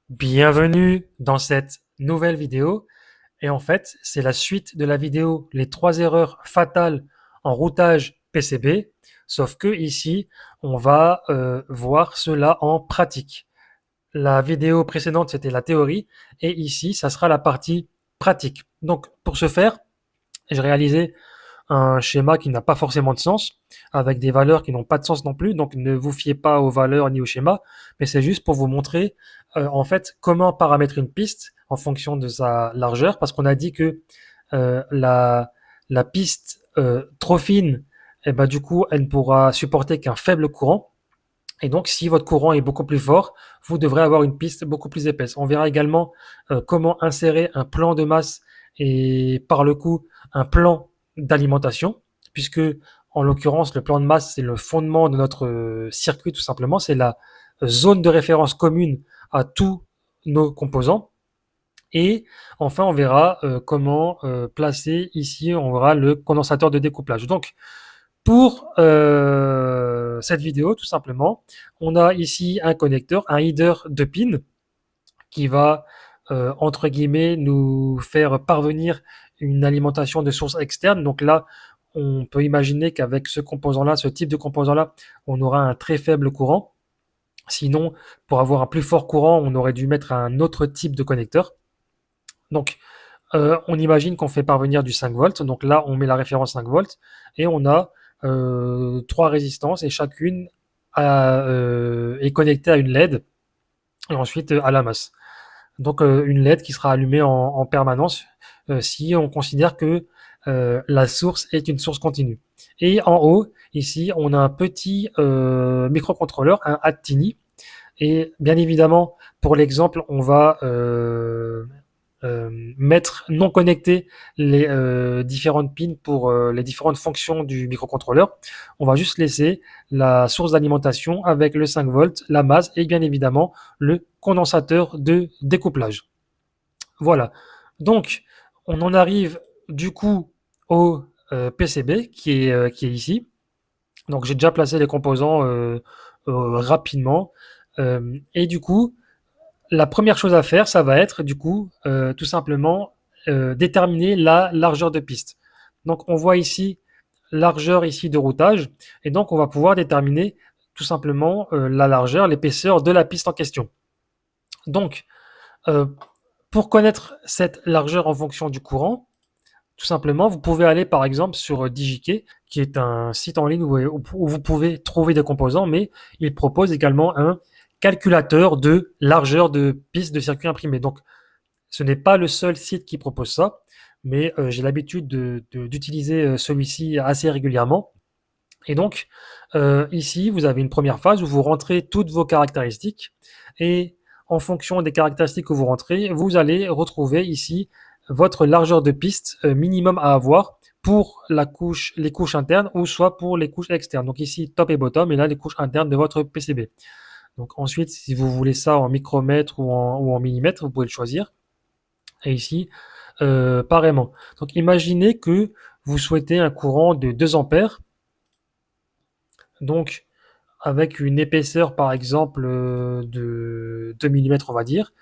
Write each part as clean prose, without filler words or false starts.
Bienvenue dans cette nouvelle vidéo. Et en fait, c'est la suite de la vidéo Les 3 erreurs fatales en routage PCB. Sauf que ici, on va voir cela en pratique. La vidéo précédente, c'était la théorie. Et ici, ça sera la partie pratique. Donc, pour ce faire, j'ai réalisé un schéma qui n'a pas forcément de sens, avec des valeurs qui n'ont pas de sens non plus. Donc ne vous fiez pas aux valeurs ni au schéma, mais c'est juste pour vous montrer en fait comment paramétrer une piste en fonction de sa largeur, parce qu'on a dit que la piste trop fine, et ben, du coup, elle ne pourra supporter qu'un faible courant. Et donc, si votre courant est beaucoup plus fort, vous devrez avoir une piste beaucoup plus épaisse. On verra également comment insérer un plan de masse et par le coup un plan d'alimentation, puisque en l'occurrence le plan de masse c'est le fondement de notre circuit tout simplement, c'est la zone de référence commune à tous nos composants. Et enfin on verra comment placer ici, on verra le condensateur de découplage. Donc pour cette vidéo, tout simplement, on a ici un connecteur, un header de pin qui va, entre guillemets, nous faire parvenir une alimentation de source externe. Donc là, on peut imaginer qu'avec ce composant-là, ce type de composant-là, on aura un très faible courant. Sinon, pour avoir un plus fort courant, on aurait dû mettre un autre type de connecteur. Donc, on imagine qu'on fait parvenir du 5 volts. Donc là, on met la référence 5 volts et on a 3 résistances et chacune est connectée à une LED et ensuite à la masse. Donc une LED qui sera allumée en permanence si on considère que la source est une source continue. Et en haut, ici, on a un petit microcontrôleur, un Attini. Et bien évidemment, pour l'exemple, on va mettre non connecté les différentes pins pour les différentes fonctions du microcontrôleur. On va juste laisser la source d'alimentation avec le 5 volts, la masse et bien évidemment le condensateur de découplage. Voilà. Donc, on en arrive du coup au PCB qui est ici. Donc, j'ai déjà placé les composants rapidement. Et du coup, la première chose à faire, ça va être du coup tout simplement déterminer la largeur de piste. Donc on voit ici largeur ici de routage et donc on va pouvoir déterminer tout simplement la largeur, l'épaisseur de la piste en question. Donc euh, pour connaître cette largeur en fonction du courant, tout simplement, vous pouvez aller par exemple sur DigiKey, qui est un site en ligne où vous pouvez trouver des composants, mais il propose également un calculateur de largeur de piste de circuit imprimé. Donc, ce n'est pas le seul site qui propose ça, mais j'ai l'habitude d'utiliser celui-ci assez régulièrement. Et donc, ici, vous avez une première phase où vous rentrez toutes vos caractéristiques et en fonction des caractéristiques que vous rentrez, vous allez retrouver ici votre largeur de piste minimum à avoir pour les couches internes ou soit pour les couches externes. Donc ici, top et bottom, et là, les couches internes de votre PCB. Donc ensuite, si vous voulez ça en micromètres ou en millimètres, vous pouvez le choisir. Et ici, pareillement. Donc imaginez que vous souhaitez un courant de 2 ampères. Donc avec une épaisseur par exemple de 2 millimètres on va dire.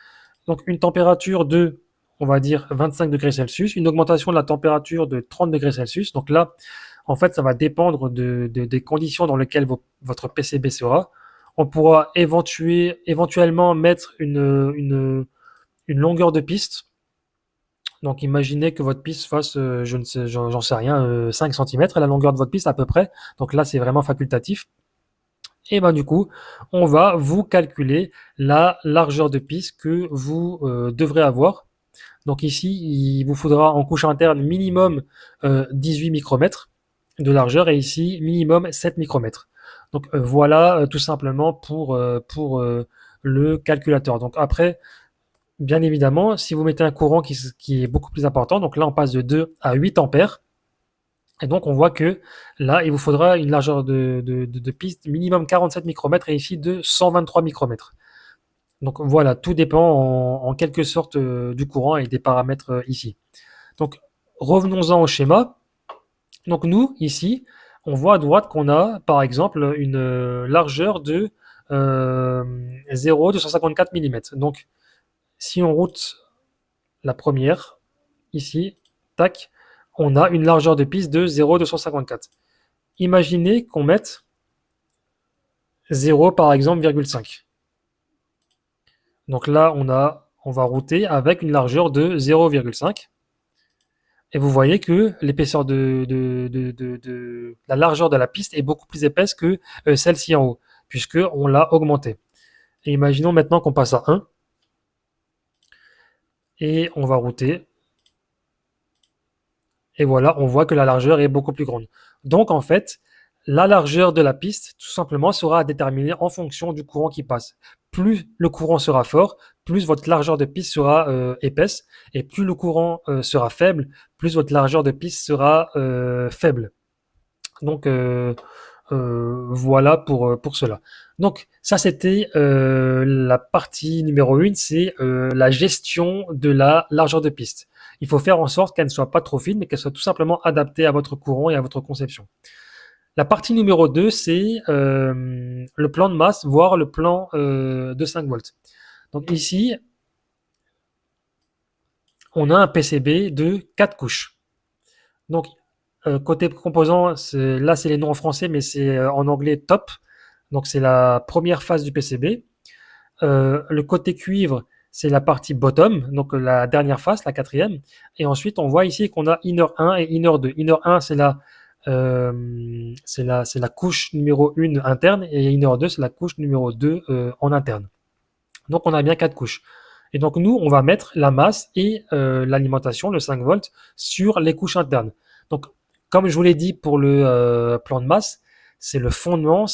Donc une température de, on va dire 25 degrés Celsius, une augmentation de la température de 30 degrés Celsius. Donc là, en fait, ça va dépendre des conditions dans lesquelles votre PCB sera. On pourra éventuellement mettre une longueur de piste. Donc imaginez que votre piste fasse, je ne sais, j'en sais rien, 5 centimètres, la longueur de votre piste à peu près. Donc là, c'est vraiment facultatif. Et ben du coup, on va vous calculer la largeur de piste que vous devrez avoir. Donc ici, il vous faudra en couche interne minimum 18 micromètres de largeur et ici minimum 7 micromètres. Donc voilà tout simplement pour le calculateur. Donc après, bien évidemment, si vous mettez un courant qui est beaucoup plus important, donc là on passe de 2 à 8 ampères, et donc on voit que là il vous faudra une largeur de piste minimum 47 micromètres et ici de 123 micromètres. Donc voilà, tout dépend en quelque sorte du courant et des paramètres ici. Donc revenons-en au schéma. Donc nous, ici, on voit à droite qu'on a par exemple une largeur de 0,254 mm. Donc si on route la première, ici, tac, on a une largeur de piste de 0,254. Imaginez qu'on mette 0 par exemple, 0,5. Donc là, on va router avec une largeur de 0,5. Et vous voyez que l'épaisseur de la largeur de la piste est beaucoup plus épaisse que celle-ci en haut, puisqu'on l'a augmentée. Et imaginons maintenant qu'on passe à 1, et on va router. Et voilà, on voit que la largeur est beaucoup plus grande. Donc en fait, la largeur de la piste, tout simplement, sera déterminée en fonction du courant qui passe. Plus le courant sera fort, plus votre largeur de piste sera épaisse, et plus le courant sera faible, plus votre largeur de piste sera faible. Donc voilà pour cela. Donc ça c'était la partie numéro 1, c'est la gestion de la largeur de piste. Il faut faire en sorte qu'elle ne soit pas trop fine, mais qu'elle soit tout simplement adaptée à votre courant et à votre conception. La partie numéro 2, c'est le plan de masse, voire le plan de 5 volts. Donc ici, on a un PCB de 4 couches. Donc côté composant, là c'est les noms en français, mais c'est en anglais top. Donc c'est la première phase du PCB. Le côté cuivre, c'est la partie bottom, donc la dernière phase, la quatrième. Et ensuite, on voit ici qu'on a inner 1 et inner 2. Inner 1, c'est la couche numéro 1 interne, et inner 2, c'est la couche numéro 2 en interne. Donc on a bien 4 couches. Et donc nous, on va mettre la masse et l'alimentation, le 5 volts, sur les couches internes. Donc comme je vous l'ai dit pour le plan de masse, c'est le fondement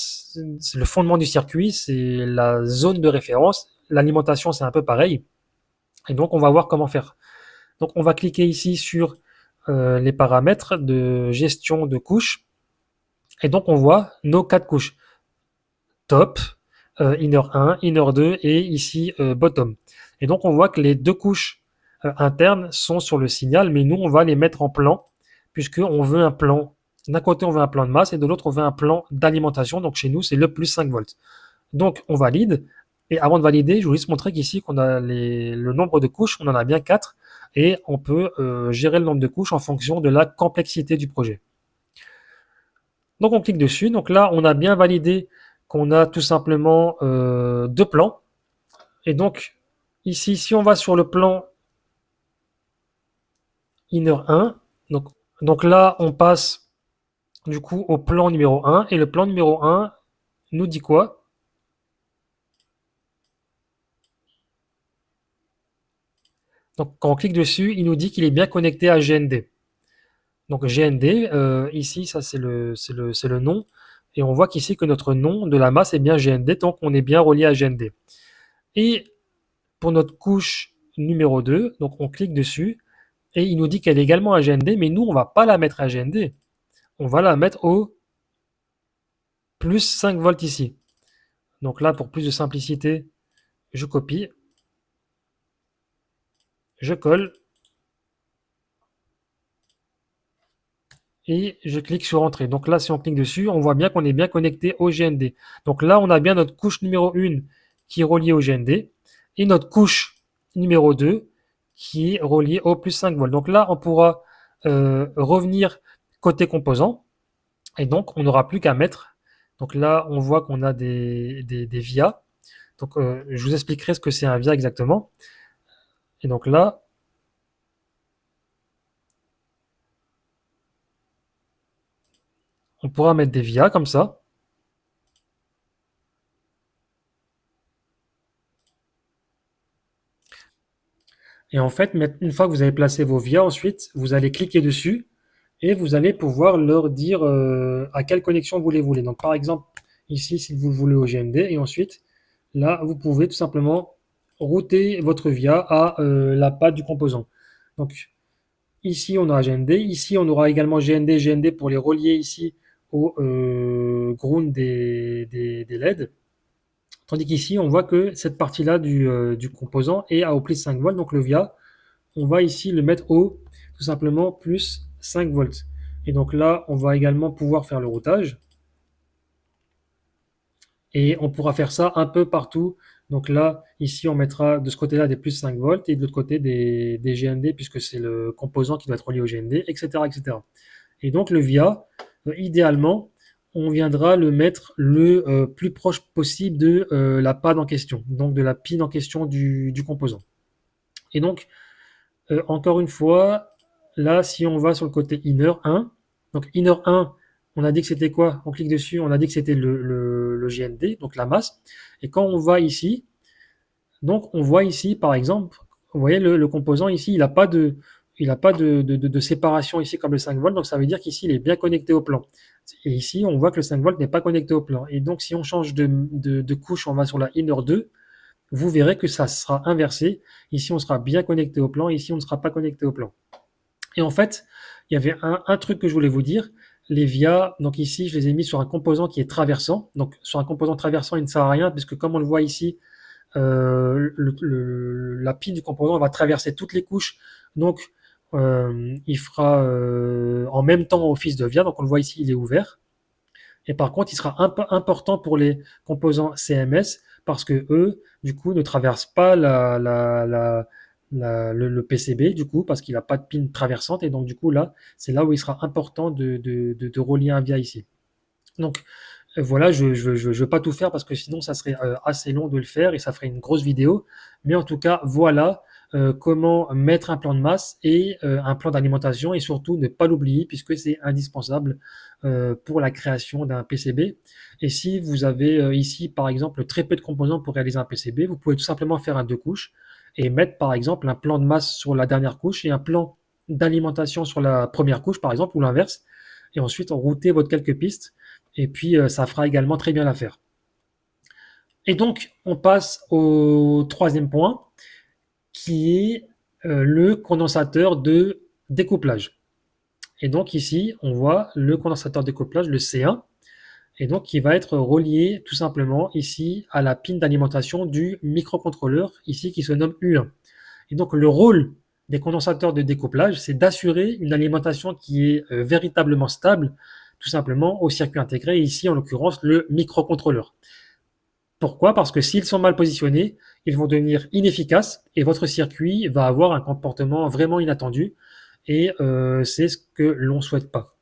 du circuit, c'est la zone de référence. L'alimentation, c'est un peu pareil. Et donc on va voir comment faire. Donc on va cliquer ici sur les paramètres de gestion de couches. Et donc on voit nos 4 couches. Top, inner 1, inner 2 et ici bottom. Et donc on voit que les deux couches internes sont sur le signal, mais nous on va les mettre en plan, puisqu'on veut un plan. D'un côté on veut un plan de masse et de l'autre on veut un plan d'alimentation. Donc chez nous c'est le plus 5 volts. Donc on valide. Et avant de valider, je voulais juste montrer qu'ici qu'on a le nombre de couches, on en a bien 4, et on peut gérer le nombre de couches en fonction de la complexité du projet. Donc on clique dessus. Donc là on a bien validé qu'on a tout simplement deux plans. Et donc, ici, si on va sur le plan inner 1, donc là, on passe du coup au plan numéro 1. Et le plan numéro 1 nous dit quoi? Donc, quand on clique dessus, il nous dit qu'il est bien connecté à GND. Donc, GND, ici, ça c'est le nom. Et on voit qu'ici que notre nom de la masse est bien GND, donc on est bien relié à GND. Et pour notre couche numéro 2, donc on clique dessus, et il nous dit qu'elle est également à GND, mais nous, on ne va pas la mettre à GND. On va la mettre au plus 5 volts ici. Donc là, pour plus de simplicité, je copie, je colle, et je clique sur Entrée. Donc là, si on clique dessus, on voit bien qu'on est bien connecté au GND. Donc là, on a bien notre couche numéro 1 qui est reliée au GND, et notre couche numéro 2 qui est reliée au plus 5 volts. Donc là, on pourra revenir côté composant, et donc on n'aura plus qu'à mettre. Donc là, on voit qu'on a des vias. Donc je vous expliquerai ce que c'est un via exactement. Et donc là, on pourra mettre des vias comme ça. Et en fait, une fois que vous avez placé vos vias, ensuite, vous allez cliquer dessus et vous allez pouvoir leur dire à quelle connexion vous les voulez. Donc, par exemple, ici, si vous le voulez au GND, et ensuite, là, vous pouvez tout simplement router votre via à la patte du composant. Donc, ici, on aura GND. Ici, on aura également GND, GND pour les relier ici au ground des LED. Tandis qu'ici, on voit que cette partie-là du composant est à au plus 5 volts, donc le via, on va ici le mettre au tout simplement plus 5 volts. Et donc là, on va également pouvoir faire le routage. Et on pourra faire ça un peu partout Donc là, ici, on mettra de ce côté-là des plus 5 volts et de l'autre côté des GND puisque c'est le composant qui doit être relié au GND, etc., etc. Et donc le VIA, idéalement, on viendra le mettre le plus proche possible de la pad en question, donc de la pin en question du composant. Et donc, encore une fois, là, si on va sur le côté inner 1, donc inner 1, on a dit que c'était quoi? On clique dessus, on a dit que c'était le GND, donc la masse. Et quand on va ici, donc on voit ici, par exemple, vous voyez le composant ici, il a pas de séparation ici comme le 5 volts, donc ça veut dire qu'ici il est bien connecté au plan. Et ici, on voit que le 5 volts n'est pas connecté au plan. Et donc si on change de couche, on va sur la inner 2, vous verrez que ça sera inversé. Ici, on sera bien connecté au plan, ici, on ne sera pas connecté au plan. Et en fait, il y avait un truc que je voulais vous dire. Les VIA, donc ici, je les ai mis sur un composant qui est traversant. Donc, sur un composant traversant, il ne sert à rien, puisque comme on le voit ici, la pile du composant va traverser toutes les couches. Donc, il fera en même temps office de VIA. Donc, on le voit ici, il est ouvert. Et par contre, il sera important pour les composants CMS parce que eux, du coup, ne traversent pas le PCB, du coup, parce qu'il n'a pas de pin traversante. Et donc, du coup, là, c'est là où il sera important de relier un via ici. Donc, voilà, je ne veux pas tout faire parce que sinon, ça serait assez long de le faire et ça ferait une grosse vidéo. Mais en tout cas, voilà comment mettre un plan de masse et un plan d'alimentation et surtout ne pas l'oublier puisque c'est indispensable pour la création d'un PCB. Et si vous avez ici, par exemple, très peu de composants pour réaliser un PCB, vous pouvez tout simplement faire un deux couches et mettre, par exemple, un plan de masse sur la dernière couche et un plan d'alimentation sur la première couche, par exemple, ou l'inverse. Et ensuite, router votre quelques pistes et puis ça fera également très bien l'affaire. Et donc, on passe au troisième point, qui est le condensateur de découplage. Et donc ici, on voit le condensateur de découplage, le C1, et donc qui va être relié tout simplement ici à la pin d'alimentation du microcontrôleur, ici qui se nomme U1. Et donc le rôle des condensateurs de découplage, c'est d'assurer une alimentation qui est véritablement stable, tout simplement au circuit intégré, ici en l'occurrence le microcontrôleur. Pourquoi? Parce que s'ils sont mal positionnés, ils vont devenir inefficaces et votre circuit va avoir un comportement vraiment inattendu et c'est ce que l'on ne souhaite pas.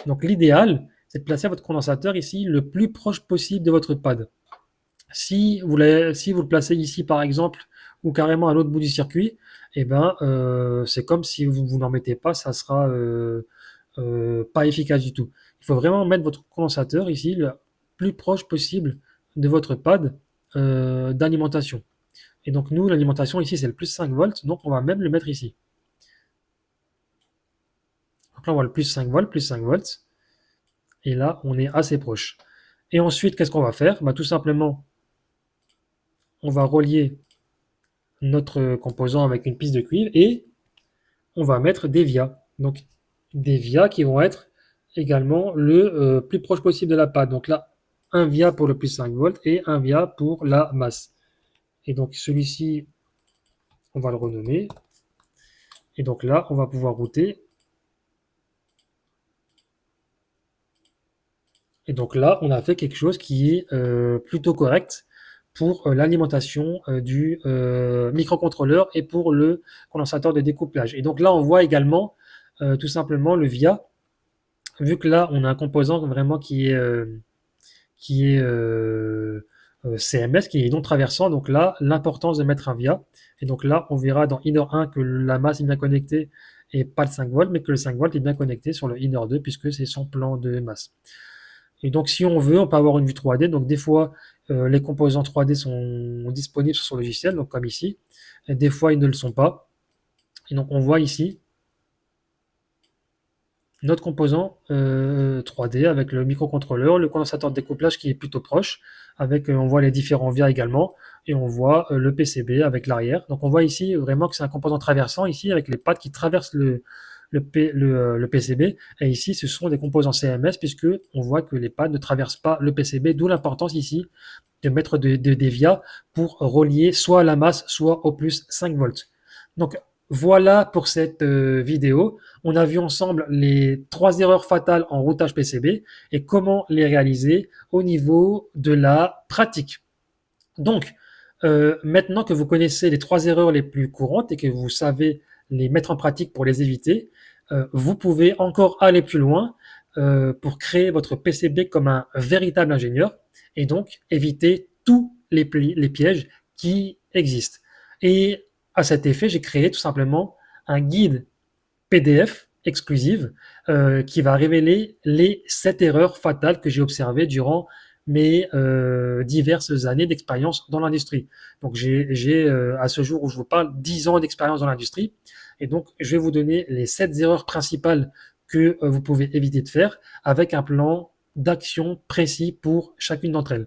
Donc l'idéal, c'est de placer votre condensateur ici le plus proche possible de votre pad. Si vous le placez ici par exemple ou carrément à l'autre bout du circuit, eh ben, c'est comme si vous n'en mettez pas, ça sera pas efficace du tout. Il faut vraiment mettre votre condensateur ici le plus proche possible de votre pad d'alimentation. Et donc nous, l'alimentation ici, c'est le plus 5 volts, donc on va même le mettre ici. Donc là, on voit le plus 5 volts, plus 5 volts. Et là, on est assez proche. Et ensuite, qu'est-ce qu'on va faire? Bah, tout simplement, on va relier notre composant avec une piste de cuivre et on va mettre des vias. Donc des vias qui vont être également le plus proche possible de la pâte. Donc là, un via pour le plus 5 volts et un via pour la masse. Et donc celui-ci, on va le renommer. Et donc là, on va pouvoir router. Et donc là, on a fait quelque chose qui est plutôt correct pour l'alimentation du microcontrôleur et pour le condensateur de découplage. Et donc là, on voit également tout simplement le via, vu que là, on a un composant vraiment qui est CMS, qui est non traversant. Donc là, l'importance de mettre un via. Et donc là, on verra dans Inner 1 que la masse est bien connectée et pas le 5 volts, mais que le 5 volts est bien connecté sur le Inner 2 puisque c'est son plan de masse. Et donc, si on veut, on peut avoir une vue 3D. Donc, des fois, les composants 3D sont disponibles sur son logiciel, donc comme ici. Et des fois, ils ne le sont pas. Et donc, on voit ici notre composant 3D avec le microcontrôleur, le condensateur de découplage qui est plutôt proche, avec on voit les différents vias également, et on voit le PCB avec l'arrière. Donc, on voit ici vraiment que c'est un composant traversant ici avec les pattes qui traversent le PCB. Et ici, ce sont des composants CMS puisque on voit que les pads ne traversent pas le PCB, d'où l'importance ici de mettre des vias pour relier soit à la masse, soit au plus 5 volts. Donc, voilà pour cette vidéo. On a vu ensemble les 3 erreurs fatales en routage PCB et comment les réaliser au niveau de la pratique. Donc, Maintenant que vous connaissez les 3 erreurs les plus courantes et que vous savez les mettre en pratique pour les éviter, vous pouvez encore aller plus loin pour créer votre PCB comme un véritable ingénieur et donc éviter tous les pièges qui existent. Et à cet effet, j'ai créé tout simplement un guide PDF exclusive qui va révéler les 7 erreurs fatales que j'ai observées durant mes diverses années d'expérience dans l'industrie. Donc j'ai à ce jour où je vous parle 10 ans d'expérience dans l'industrie et donc je vais vous donner les 7 erreurs principales que vous pouvez éviter de faire avec un plan d'action précis pour chacune d'entre elles.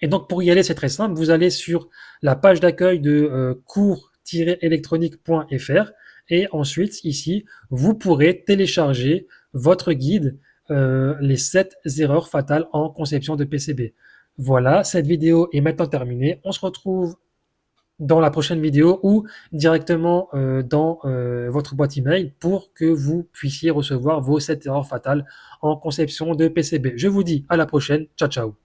Et donc pour y aller, c'est très simple, vous allez sur la page d'accueil de cours-électronique.fr et ensuite ici, vous pourrez télécharger votre guide les 7 erreurs fatales en conception de PCB. Voilà, cette vidéo est maintenant terminée. On se retrouve dans la prochaine vidéo ou directement dans votre boîte email pour que vous puissiez recevoir vos 7 erreurs fatales en conception de PCB. Je vous dis à la prochaine. Ciao, ciao.